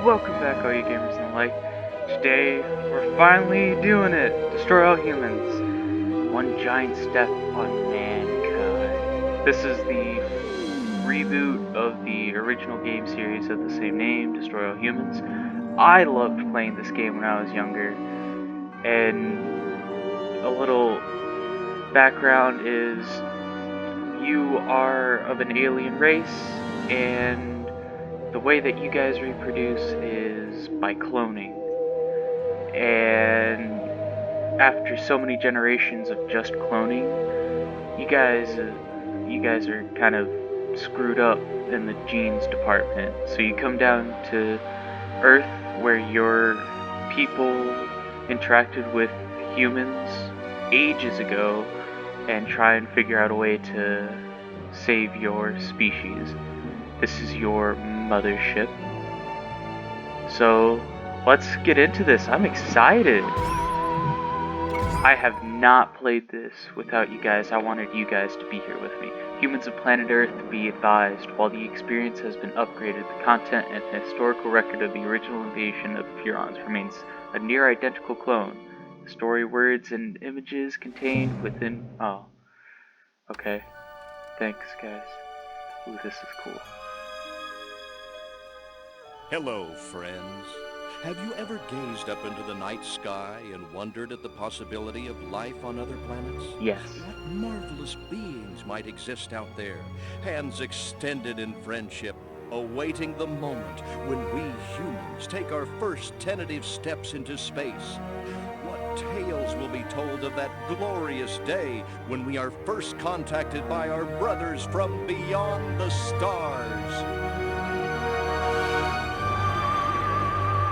Welcome back, all you gamers and the like. Today, we're finally doing it! Destroy all humans. One giant step on mankind. This is the reboot of the original game series of the same name, Destroy All Humans. I loved playing this game when I was younger, and a little background is you are of an alien race, and the way that you guys reproduce is by cloning. And after so many generations of just cloning, you guys are kind of screwed up in the genes department. So you come down to Earth, where your people interacted with humans ages ago, and try and figure out a way to save your species. This is your mothership. So let's get into this. I'm excited. I have not played this without you guys. I wanted you guys to be here with me. Humans of planet Earth, be advised, while the experience has been upgraded, the content and historical record of the original invasion of the Hurons remains a near identical clone. The story, words, and images contained within... Oh. Okay. Thanks, guys. Ooh, this is cool. Hello, friends. Have you ever gazed up into the night sky and wondered at the possibility of life on other planets? Yes. What marvelous beings might exist out there, hands extended in friendship, awaiting the moment when we humans take our first tentative steps into space? What tales will be told of that glorious day when we are first contacted by our brothers from beyond the stars?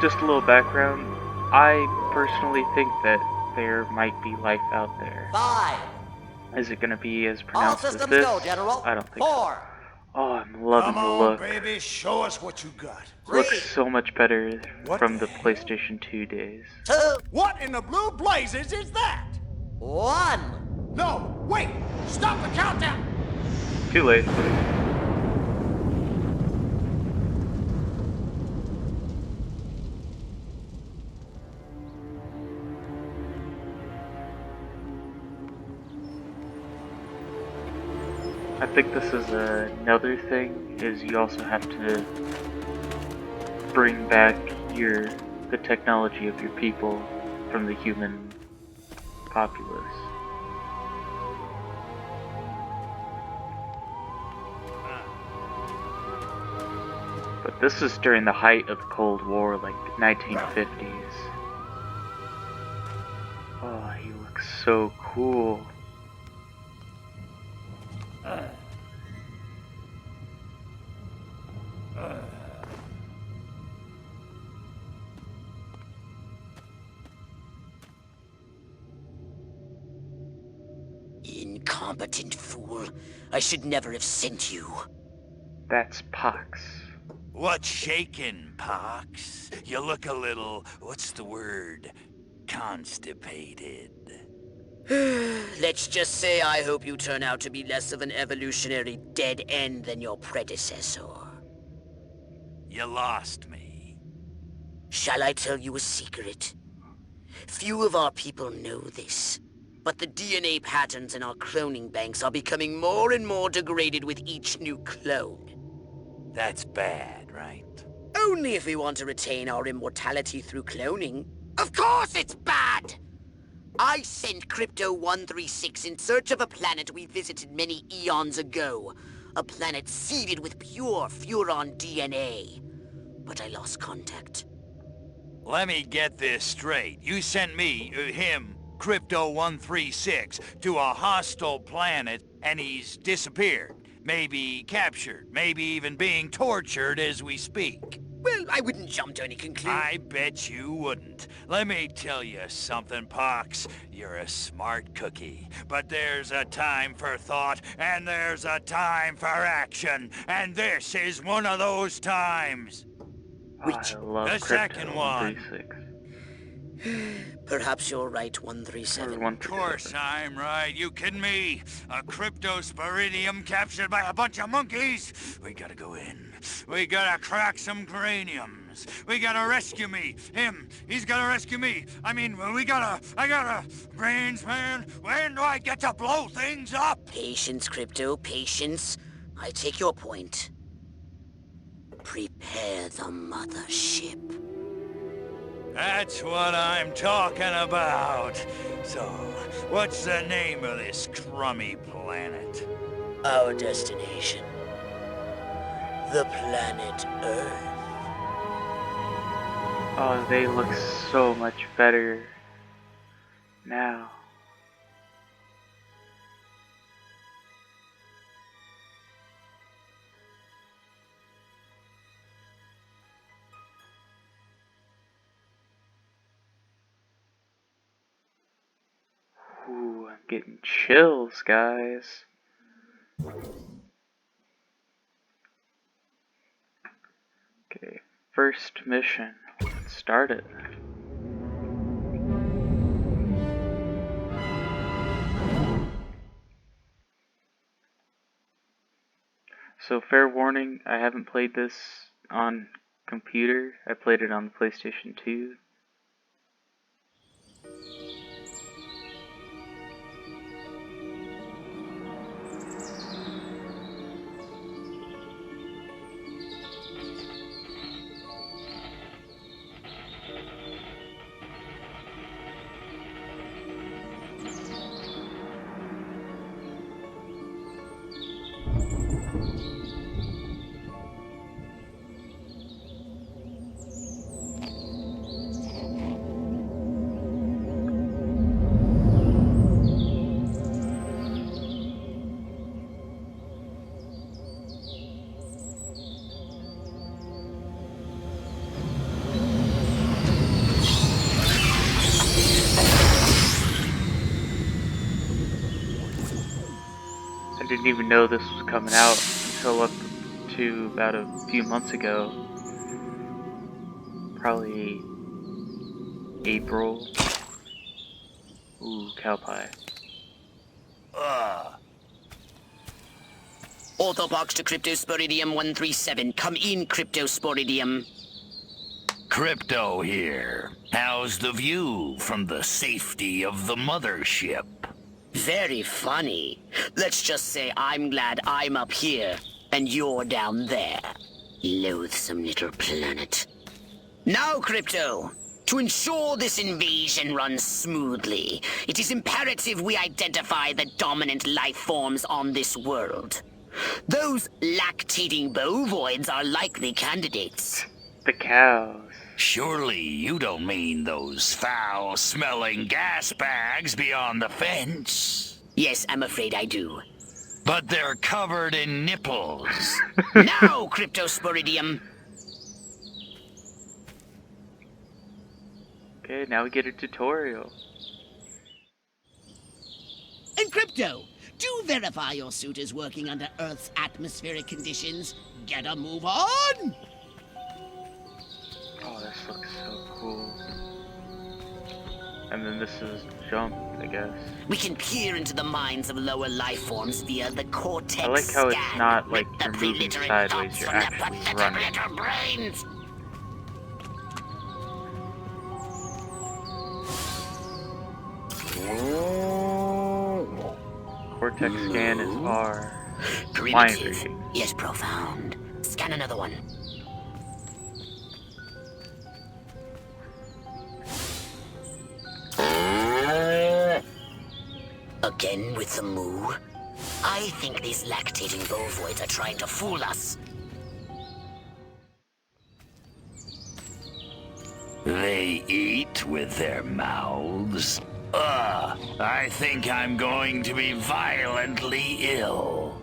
Just a little background. I personally think that there might be life out there. 5. Is it going to be as All pronounced as systems this? go, General. I don't think 4. so. Oh, I'm loving Come the on, look. baby, show us what you got. It looks so much better What from the the hell? PlayStation 2 days. 2. What in the blue blazes is that? 1. No, wait! Stop the countdown! Too late. I think this is another thing, is you also have to bring back the technology of your people from the human populace. But this is during the height of the Cold War, like the 1950s. Oh, he looks so cool. Incompetent fool. I should never have sent you. That's Pox. What's shaking, Pox? You look a little, what's the word? Constipated. Let's just say I hope you turn out to be less of an evolutionary dead end than your predecessor. You lost me. Shall I tell you a secret? Few of our people know this, but the DNA patterns in our cloning banks are becoming more and more degraded with each new clone. That's bad, right? Only if we want to retain our immortality through cloning. Of course it's bad! I sent Crypto-136 in search of a planet we visited many eons ago. A planet seeded with pure Furon DNA. But I lost contact. Let me get this straight. You sent me, him, Crypto-136, to a hostile planet, and he's disappeared. Maybe captured, maybe even being tortured as we speak. Well, I wouldn't jump to any conclusion. I bet you wouldn't. Let me tell you something, Pox. You're a smart cookie. But there's a time for thought, and there's a time for action. And this is one of those times. I love The second one. Crypto 136. Perhaps you're right, 137. Or Of course I'm right. You kidding me? A cryptosporidium captured by a bunch of monkeys? We gotta go in. We gotta crack some craniums. We gotta rescue me. Him. He's gotta rescue me. I gotta... Brains, man. When do I get to blow things up? Patience, Crypto, patience. I take your point. Prepare the mothership. That's what I'm talking about. So, what's the name of this crummy planet? Our destination. The planet Earth. Oh, they look so much better now. Ooh, I'm getting chills, guys. Okay, first mission. Let's start it. So, fair warning, I haven't played this on computer. I played it on the PlayStation 2. I didn't even know this was coming out until up to about a few months ago. Probably April. Ooh, cow pie. Orthobox to Cryptosporidium 137. Come in, Cryptosporidium. Crypto here. How's the view from the safety of the mothership? Very funny. Let's just say I'm glad I'm up here and you're down there. Loathsome little planet. Now, Crypto, to ensure this invasion runs smoothly, it is imperative we identify the dominant life forms on this world. Those lactating bovoids are likely candidates. The cows. Surely you don't mean those foul-smelling gas bags beyond the fence? Yes, I'm afraid I do. But they're covered in nipples. Now, Cryptosporidium. Okay, now we get a tutorial. And Crypto, do verify your suit is working under Earth's atmospheric conditions. Get a move on! Oh, this looks so cool. And then this is jump, I guess. We can peer into the minds of lower life forms via the cortex I like how it's scan. not like The you're moving preliterate sideways, thoughts you're from their actually pathetic running. little brains. Cortex scan is R. Mind Primitive, reading. yet profound. Scan another one. Again with the moo? I think these lactating bovoids are trying to fool us. They eat with their mouths? I think I'm going to be violently ill.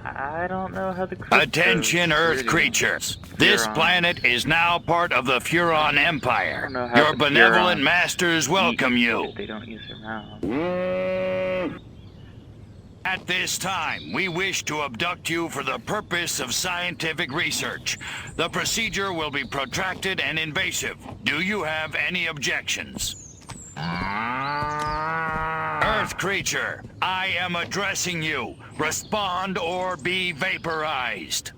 I don't know how the Attention, Earth creatures. This planet is now part of the Furon Empire. Your benevolent masters welcome you. They don't use their mouths. At this time, we wish to abduct you for the purpose of scientific research. The procedure will be protracted and invasive. Do you have any objections? Earth creature, I am addressing you. Respond or be vaporized.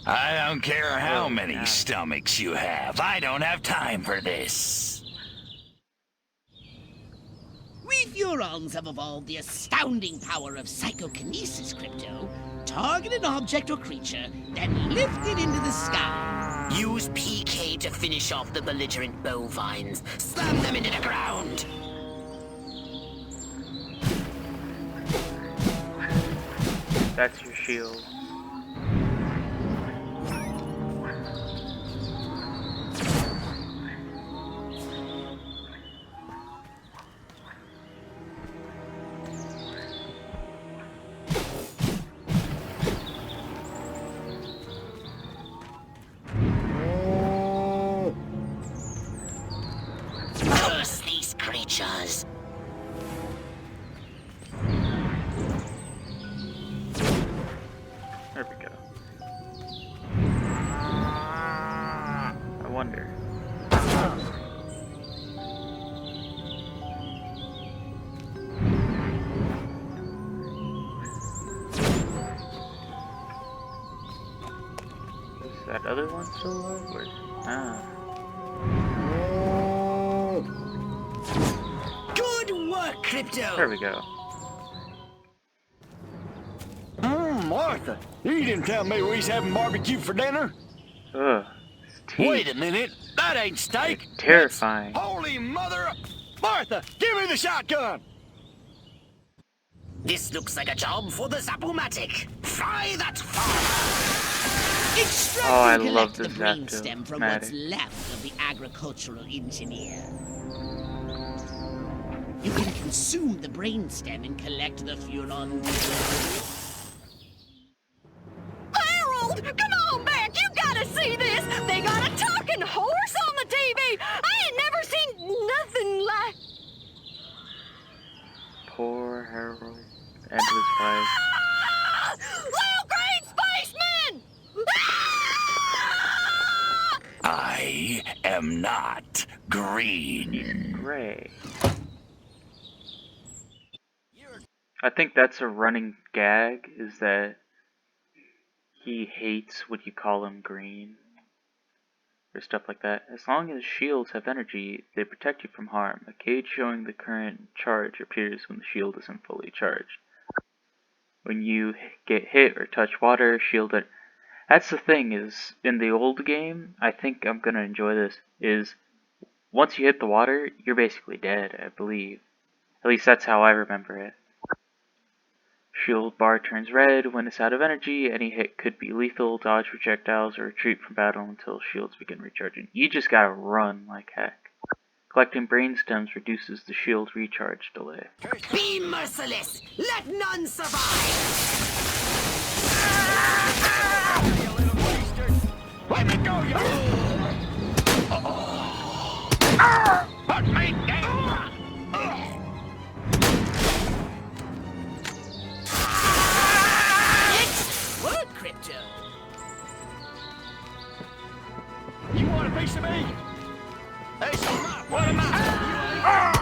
I don't care how many stomachs you have. I don't have time for this. We Furons have evolved the astounding power of psychokinesis, Crypto. Target an object or creature, then lift it into the sky. Use PK to finish off the belligerent bovines. Slam them into the ground. That's your shield. Curse these creatures. There we go. I wonder. Is that other one still alive? Or... Good work, Crypto! There we go. Martha, you didn't tell me we was having barbecue for dinner. Ugh. His teeth. Wait a minute, that ain't steak. It's terrifying. Holy mother... Martha, give me the shotgun. This looks like a job for the Zapomatic. Fry that fire! Extract Oh, I and love collect the the brainstem from what's Zaptomatic. left of the agricultural engineer. You can consume the brainstem and collect the Furon. Harold, come on back! You gotta see this! They got a talking horse on the TV! I ain't never seen nothing like... Poor Harold and his wife. Ah! Little green spaceman! Ah! I am not green. Gray. I think that's a running gag, is that he hates what you call him green. Or stuff like that. As long as shields have energy, they protect you from harm. A cage showing the current charge appears when the shield isn't fully charged. When you get hit or touch water, shield it. That's the thing, is in the old game, I think I'm gonna enjoy this, is once you hit the water, you're basically dead, I believe. At least that's how I remember it. Shield bar turns red when it's out of energy. Any hit could be lethal, dodge projectiles, or retreat from battle until shields begin recharging. You just gotta run like heck. Collecting brainstems reduces the shield recharge delay. Be merciless! Let none survive! Let me go, you... Put me down! What, Crypto? You want a piece of me? Hey, so what am I?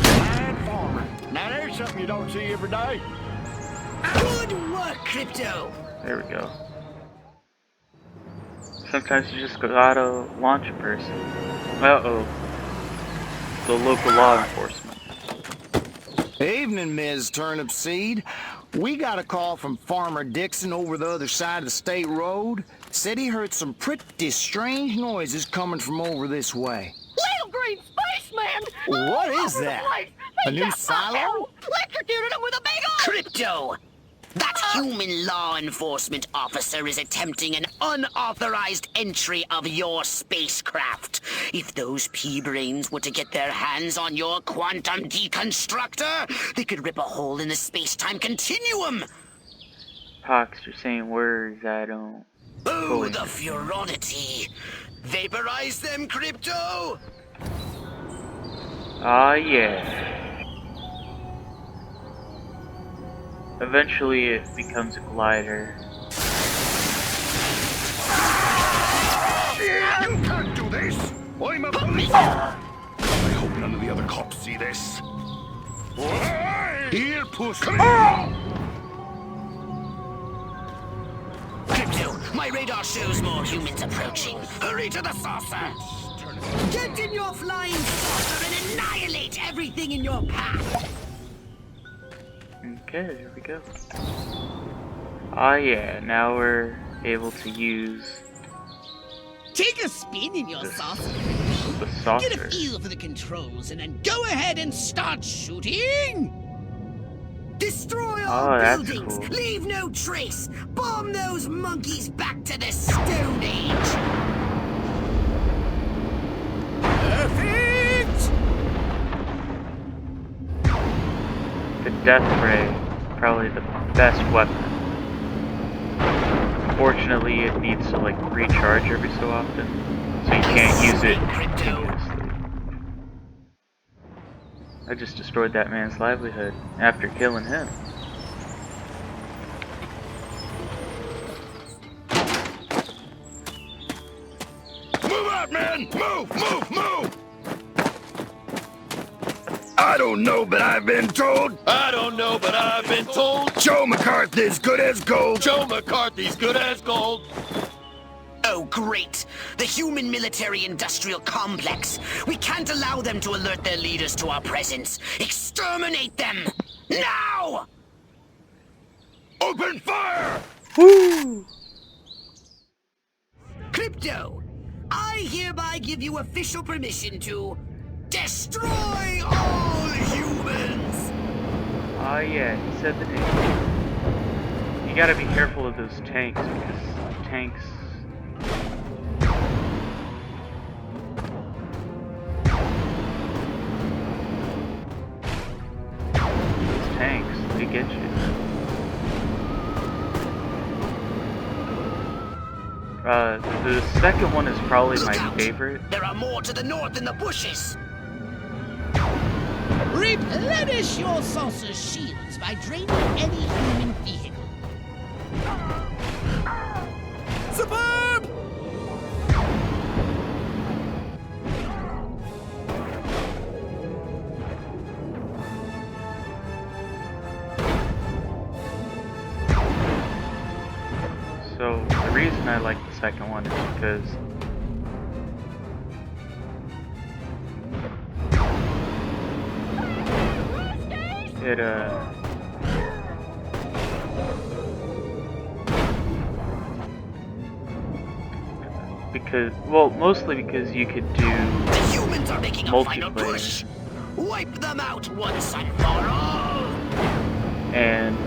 Fine farmer. Now there's something you don't see every day. Good work, Crypto! There we go. Sometimes you just gotta launch a person. Uh-oh. The local law enforcement. Evening, Ms. Turnip Seed. We got a call from Farmer Dixon over the other side of the state road. Said he heard some pretty strange noises coming from over this way. Little green spaceman! What All is over the that? place. A They new got my silo? Harold electrocuted him with a big old... Crypto! That human law enforcement officer is attempting an unauthorized entry of your spacecraft. If those pea-brains were to get their hands on your quantum deconstructor, they could rip a hole in the space-time continuum. Pox, you're saying words I don't Oh, fully the understand. furonity. Vaporize them, Crypto! Ah, yeah. Eventually it becomes a glider. You can't do this! I'm a police... I hope none of the other cops see this. Here, pussy! Crypto, my radar shows more humans approaching. Hurry to the saucer! Get in your flying saucer and annihilate everything in your path! Okay, here we go. Ah, yeah, now we're able to use Take a spin in your saucer. the Get a saucer. feel for the controls and then go ahead and start shooting! Destroy Oh, all that's buildings! cool. Leave no trace! Bomb those monkeys back to the Stone Age! Perfect! The Death Ray, probably the best weapon. Unfortunately, it needs to like recharge every so often, so you can't use it continuously. I just destroyed that man's livelihood after killing him. Move out, man! Move, move, move! I don't know, but I've been told. I don't know, but I've been told Joe McCarthy's good as gold. Joe McCarthy's good as gold. Oh, great! The human military-industrial complex. We can't allow them to alert their leaders to our presence. Exterminate them! Now! Open fire! Woo! Crypto, I hereby give you official permission to destroy all humans! Oh yeah, he said the name. You gotta be careful of those tanks, because tanks... Those tanks, they get you. The second one is probably Look my out! favorite. There are more to the north in the bushes! Replenish your saucer's shields by draining any human vehicle. Superb! So, the reason I like the second one is because it, mostly because you could do The humans are making a final multiplayer. push! Wipe them out once and for all! And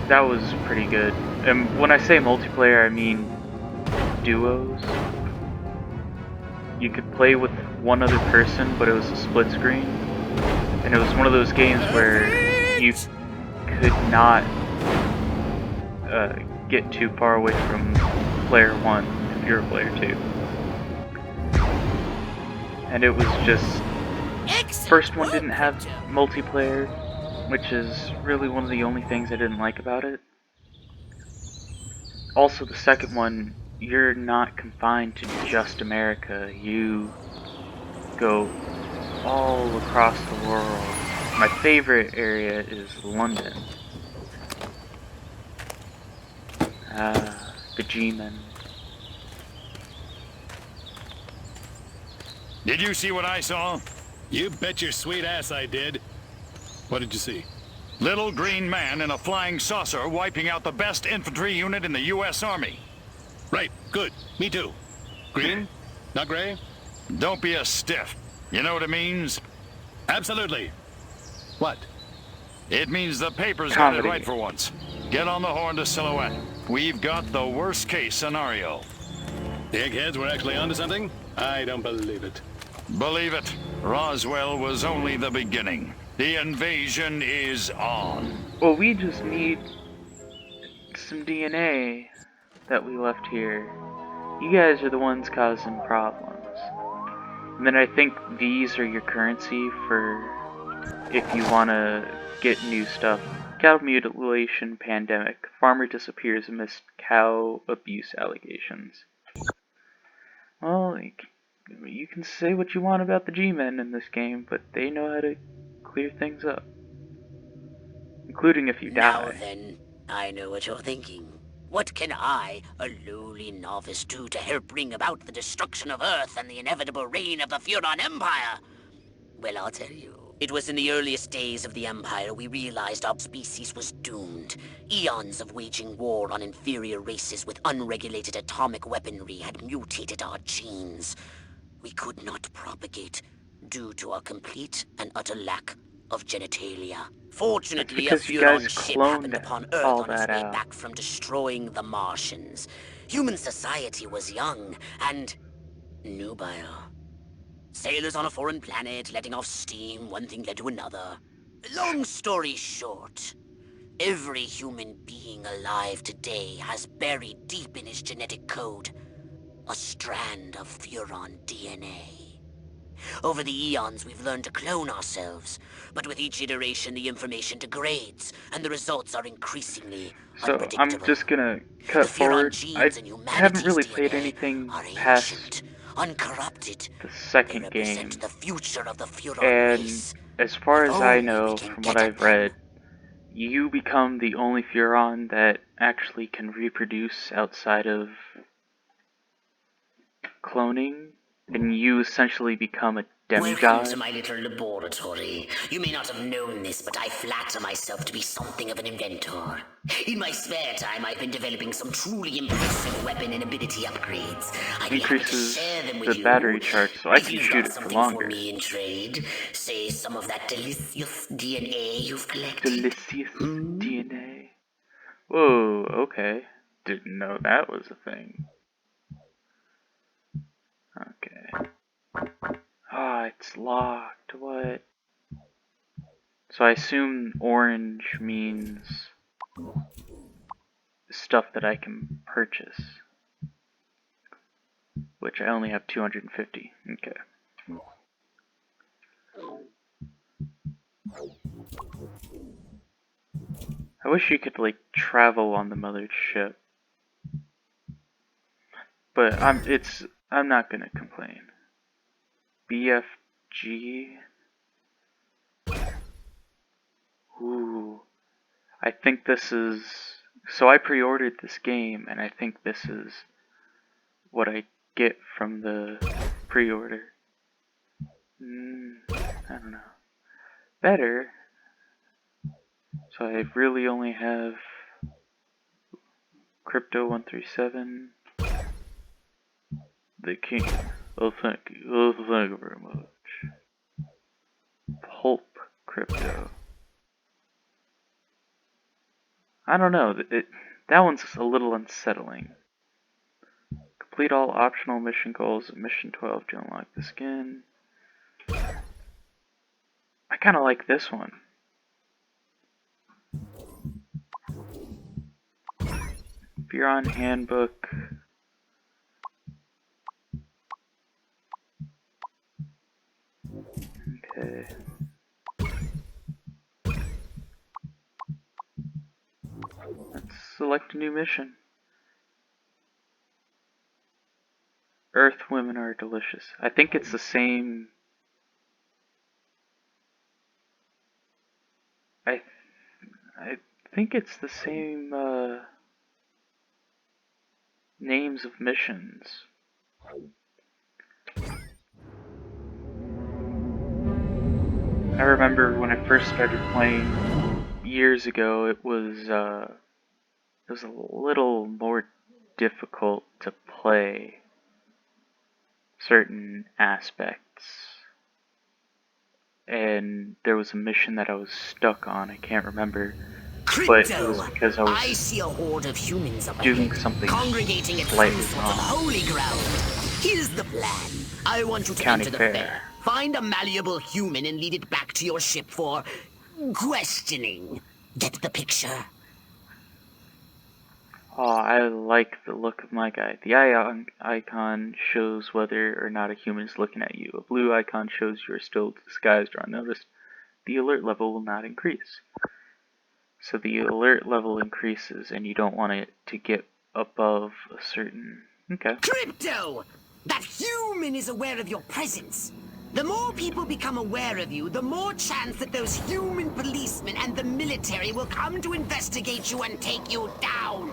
that was pretty good. And when I say multiplayer, I mean duos. You could play with one other person, but it was a split screen. And it was one of those games where you could not get too far away from player one if you're player two. And it was just... First one didn't have multiplayer, which is really one of the only things I didn't like about it. Also, the second one, you're not confined to just America. You go all across the world. My favorite area is London. The G-Men. Did you see what I saw? You bet your sweet ass I did. What did you see? Little green man in a flying saucer wiping out the best infantry unit in the U.S. Army. Right, good. Me too. Green? Not gray? Don't be a stiff. You know what it means? Absolutely. What? It means the papers got it Comedy. right for once. get on the horn to Silhouette. We've got the worst case scenario. The eggheads were actually onto something? I don't believe it. Believe it, Roswell was only the beginning. The invasion is on. Well, we just need some DNA that we left here. You guys are the ones causing problems. And then I think these are your currency for if you want to get new stuff. Cattle mutilation pandemic. Farmer disappears amidst cow abuse allegations. Well, you can say what you want about the G-Men in this game, but they know how to clear things up. Including if you Now die. then, I know what you're thinking. What can I, a lowly novice, do to help bring about the destruction of Earth and the inevitable reign of the Furon Empire? Well, I'll tell you. It was in the earliest days of the Empire we realized our species was doomed. Eons of waging war on inferior races with unregulated atomic weaponry had mutated our genes. We could not propagate due to our complete and utter lack of genitalia. That's Fortunately, a because you guys Furon ship happened cloned upon Earth all on its that way out. back from destroying the Martians. Human society was young and nubile. Sailors on a foreign planet, letting off steam, one thing led to another. Long story short, every human being alive today has buried deep in his genetic code a strand of Furon DNA. Over the eons, we've learned to clone ourselves, but with each iteration, the information degrades, and the results are increasingly So I'm unpredictable. just gonna The cut Furon forward. I genes in haven't humanity's really played DNA anything are past ancient, uncorrupted. the They second represent game. the future of the Furon And race. as far If as I only we know can from what get at I've them. read, you become the only Furon that actually can reproduce outside of cloning, and you essentially become a Welcome to demigod. my little laboratory. You may not have known this, but I flatter myself to be something of an inventor. In my spare time, I've been developing some truly impressive weapon and ability upgrades. I'd be happy to Increases share them with the you. battery charge, so I If can you've shoot got it for something for longer. me in trade, say some of that delicious DNA you've collected. Delicious DNA. Whoa, okay. Didn't know that was a thing. Okay. Ah, it's locked. What? So I assume orange means stuff that I can purchase, which I only have 250. Okay. I wish you could like travel on the mothership, but I'm not gonna complain. BFG. Ooh, I think this is. So I pre-ordered this game, and I think this is what I get from the pre-order. I don't know. Better. So I really only have Crypto 137, the King. Oh, thank you. Oh, thank you very much. Pulp Crypto. I don't know. That one's a little unsettling. Complete all optional mission goals at Mission 12 to unlock the skin. I kind of like this one. Furon Handbook. Okay. Let's select a new mission. Earth women are delicious. I think it's the same. I I think it's the same names of missions. I remember when I first started playing years ago, it was a little more difficult to play certain aspects. And there was a mission that I was stuck on, I can't remember, but it was because I I was see a horde of humans up doing ahead, something congregating at some slightly sort of wrong. holy ground. Here's the plan. I want you to County enter the fair. fair, find a malleable human and lead it back to your ship for questioning. Get the picture? Oh, I like the look of my guy. The eye icon shows whether or not a human is looking at you. A blue icon shows you are still disguised or unnoticed. The alert level will not increase. So the alert level increases, and you don't want it to get above a certain... Okay. Crypto! That human is aware of your presence. The more people become aware of you, the more chance that those human policemen and the military will come to investigate you and take you down.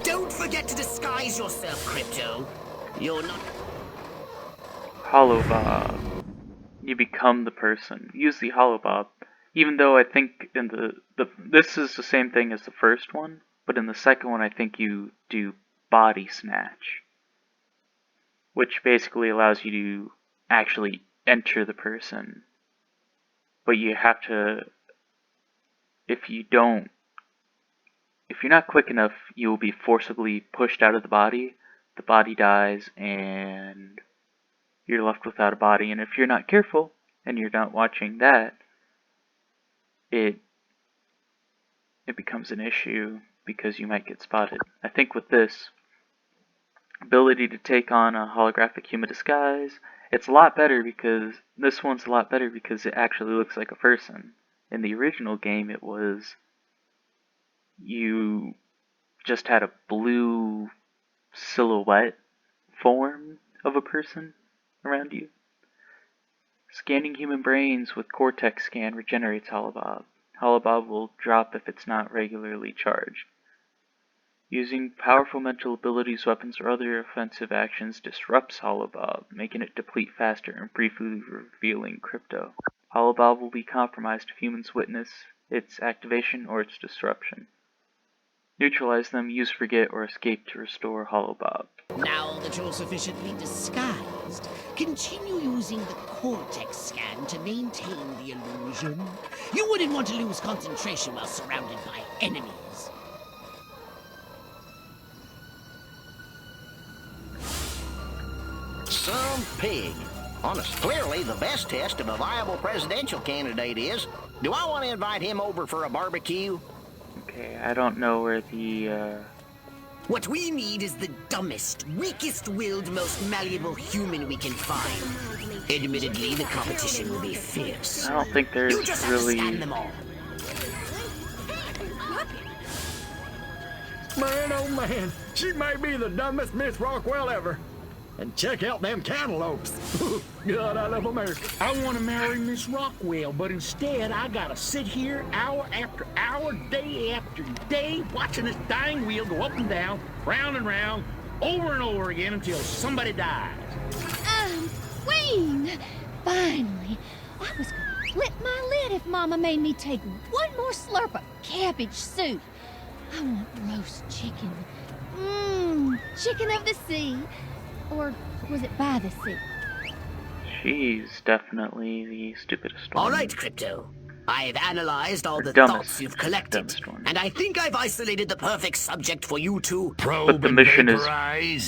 Don't forget to disguise yourself, Crypto. You're not... Holobob. You become the person. Use the Holobob. Even though I think in this is the same thing as the first one, but in the second one I think you do body snatch, which basically allows you to actually enter the person. But you have to, if you're not quick enough, you will be forcibly pushed out of the body dies, and you're left without a body. And if you're not careful, and you're not watching that, it becomes an issue because you might get spotted. I think with this ability to take on a holographic human disguise, it's a lot better because this one's a lot better because it actually looks like a person. In the original game, it was you just had a blue silhouette form of a person around you. Scanning human brains with Cortex Scan regenerates Holobob. Holobob will drop if it's not regularly charged. Using powerful mental abilities, weapons, or other offensive actions disrupts Holobob, making it deplete faster and briefly revealing Crypto. Holobob will be compromised if humans witness its activation or its disruption. Neutralize them, use Forget, or Escape to restore Holobob. Now that you're sufficiently disguised, continue using the Cortex Scan to maintain the illusion. You wouldn't want to lose concentration while surrounded by enemies. Some pig. Honest, clearly the best test of a viable presidential candidate is, do I want to invite him over for a barbecue? Okay, I don't know where the, What we need is the dumbest, weakest-willed, most malleable human we can find. Admittedly, the competition will be fierce. I don't think there's You just really... have to stand them all. Man, oh man, she may be the dumbest Miss Rockwell ever. And check out them cantaloupes. God, I love America. I want to marry Miss Rockwell, but instead I gotta sit here hour after hour, day after day, watching this dang wheel go up and down, round and round, over and over again until somebody dies. Wayne! Finally. I was gonna flip my lid if Mama made me take one more slurp of cabbage soup. I want roast chicken. Chicken of the sea. Or was it by the sea? She's definitely the stupidest one. All right, Crypto. I've analyzed all the dumbest. thoughts you've collected, and I think I've isolated the perfect subject for you to But the mission is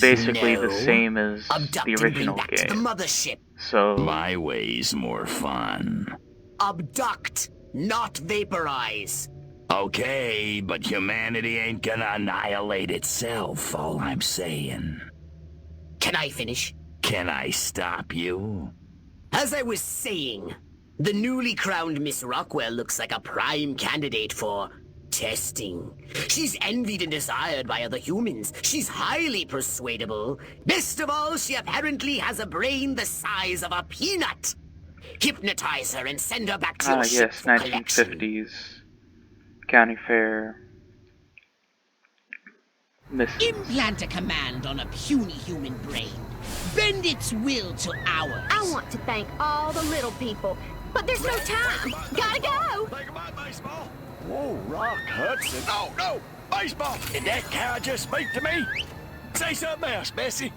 basically the same as abduct the and bring original back to the game. mothership. So My way's more fun. Abduct, not vaporize. Okay, but humanity ain't gonna annihilate itself, all I'm saying. Can I finish? Can I stop you? As I was saying, the newly crowned Miss Rockwell looks like a prime candidate for testing. She's envied and desired by other humans. She's highly persuadable. Best of all, she apparently has a brain the size of a peanut. Hypnotize her and send her back to your ship yes, for collection. 1950s county fair. Implant a command on a puny human brain. Bend its will to ours. I want to thank all the little people, but there's no time. Gotta go. Think about baseball. Whoa, Rock Hudson. Oh, no! Baseball! Did that cow just speak to me? Say something else, Bessie.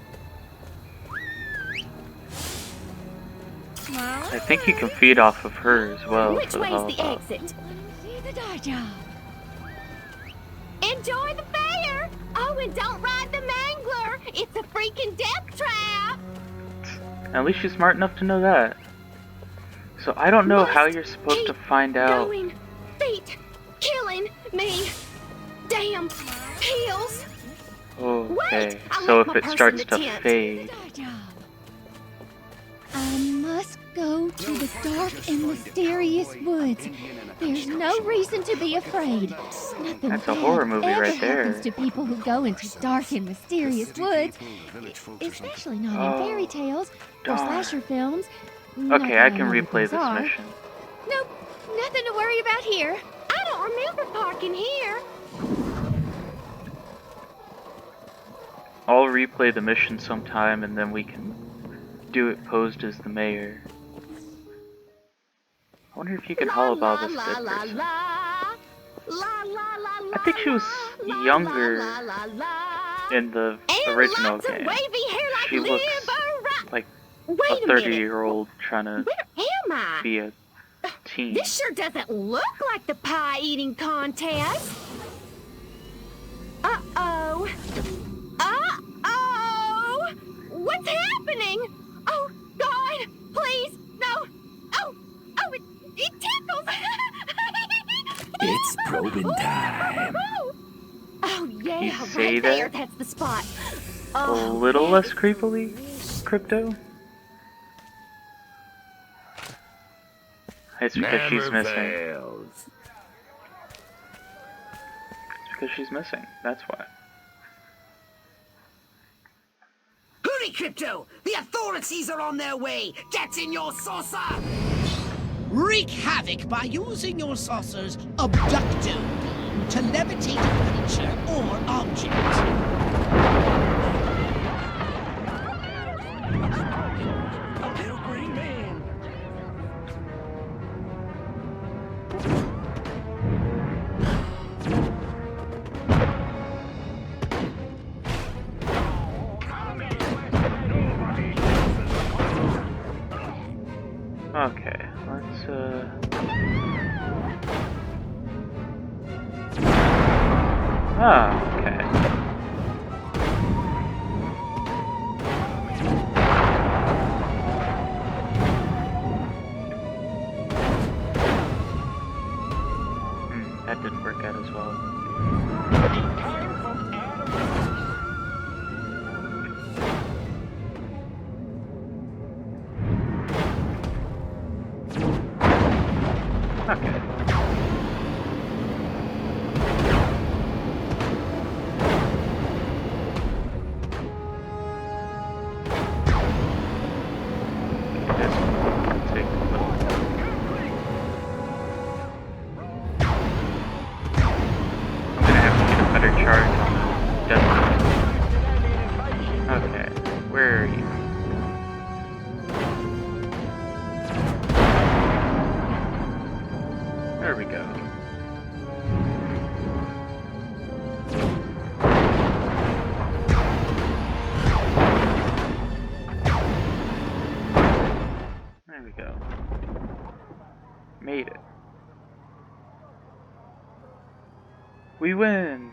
I think you can feed off of her as well. Which for the way's hell the of it. exit? See the dye job. Enjoy the fair! Oh, and don't ride the mangler! It's a freaking death trap! At least she's smart enough to know that. So I don't know how you're supposed to find out. Going, feet, killing me. Damn pills. Okay, Wait, I so left if my it purse starts in the to tent. fade, I must go to the dark and mysterious woods. There's no reason to be afraid. Nothing That's a bad horror movie ever right there. happens to people who go into dark and mysterious woods, especially not in fairy tales or darn. slasher films. Not Okay, that I can know replay things this are. mission. Nope, nothing to worry about here. I don't remember parking here. I'll replay the mission sometime and then we can do it posed as the mayor. I wonder if you can holobob this dead person. I think she was younger in the original game. She looks like a 30-year-old trying to Am I? be a teen. This sure doesn't look like the pie eating contest. Uh-oh. Uh-oh! What's happening? Oh, God, please, no. Oh, it tickles. It's probing time. Oh, yeah, you say right there, that? that's the spot. A Oh, little yeah. less creepily, Crypto? It's because she's missing. It's because she's missing, that's why. Hurry, Crypto! The authorities are on their way! Get in your saucer! Wreak havoc by using your saucer's abducto beam to levitate a creature or object. Okay, let's okay. That didn't work out as well. Okay. This will take a little. I'm gonna have to get a better charge on the death. Okay, where are you? There we go. There we go. Made it. We win!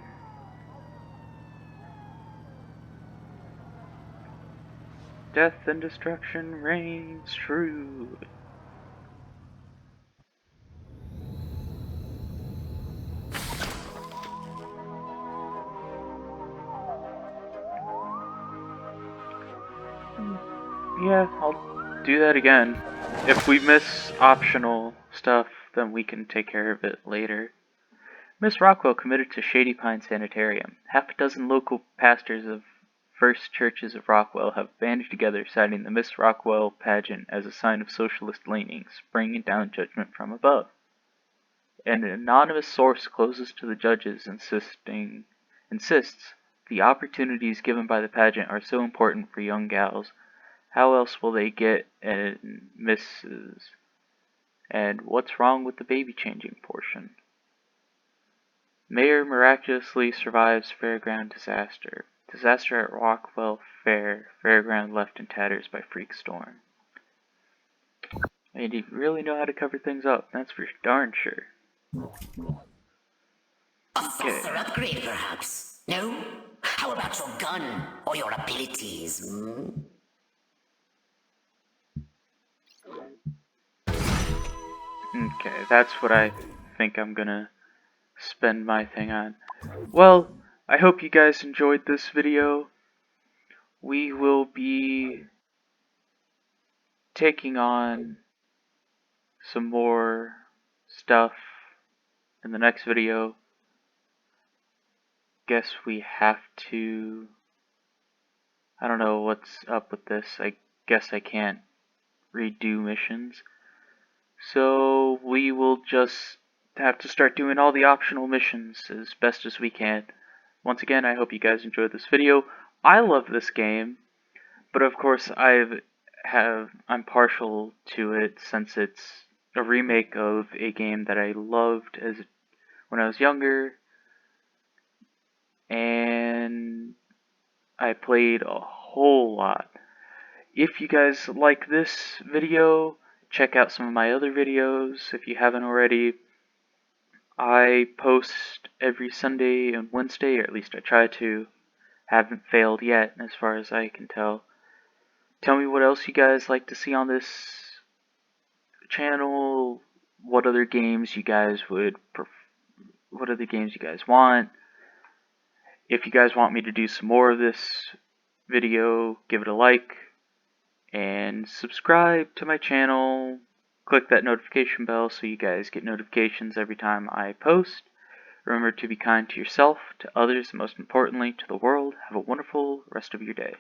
Death and destruction reigns true. Yeah, I'll do that again. If we miss optional stuff, then we can take care of it later. Miss Rockwell committed to Shady Pine Sanitarium. Half a dozen local pastors of First Churches of Rockwell have banded together, citing the Miss Rockwell pageant as a sign of socialist leanings, bringing down judgment from above. An anonymous source closest to the judges insists the opportunities given by the pageant are so important for young gals. How else will they get an Mrs. And what's wrong with the baby changing portion? Mayor miraculously survives fairground disaster. Disaster at Rockwell Fair. Fairground left in tatters by freak storm. And you really know how to cover things up, that's for darn sure. A saucer upgrade, perhaps? No? How about your gun or your abilities? Okay, that's what I think I'm gonna spend my thing on. Well, I hope you guys enjoyed this video. We will be taking on some more stuff in the next video. Guess we have to... I don't know what's up with this. I guess I can't redo missions. So we will just have to start doing all the optional missions as best as we can. Once again, I hope you guys enjoyed this video. I love this game, but of course I'm partial to it since it's a remake of a game that I loved when I was younger, and I played a whole lot. If you guys like this video, check out some of my other videos if you haven't already. I post every Sunday and Wednesday, or at least I try to. Haven't failed yet, as far as I can tell. Tell me what else you guys like to see on this channel. What other games you guys what other games you guys want. If you guys want me to do some more of this video, give it a like and subscribe to my channel. Click that notification bell so you guys get notifications every time I post. Remember to be kind to yourself, to others, and most importantly, to the world. Have a wonderful rest of your day.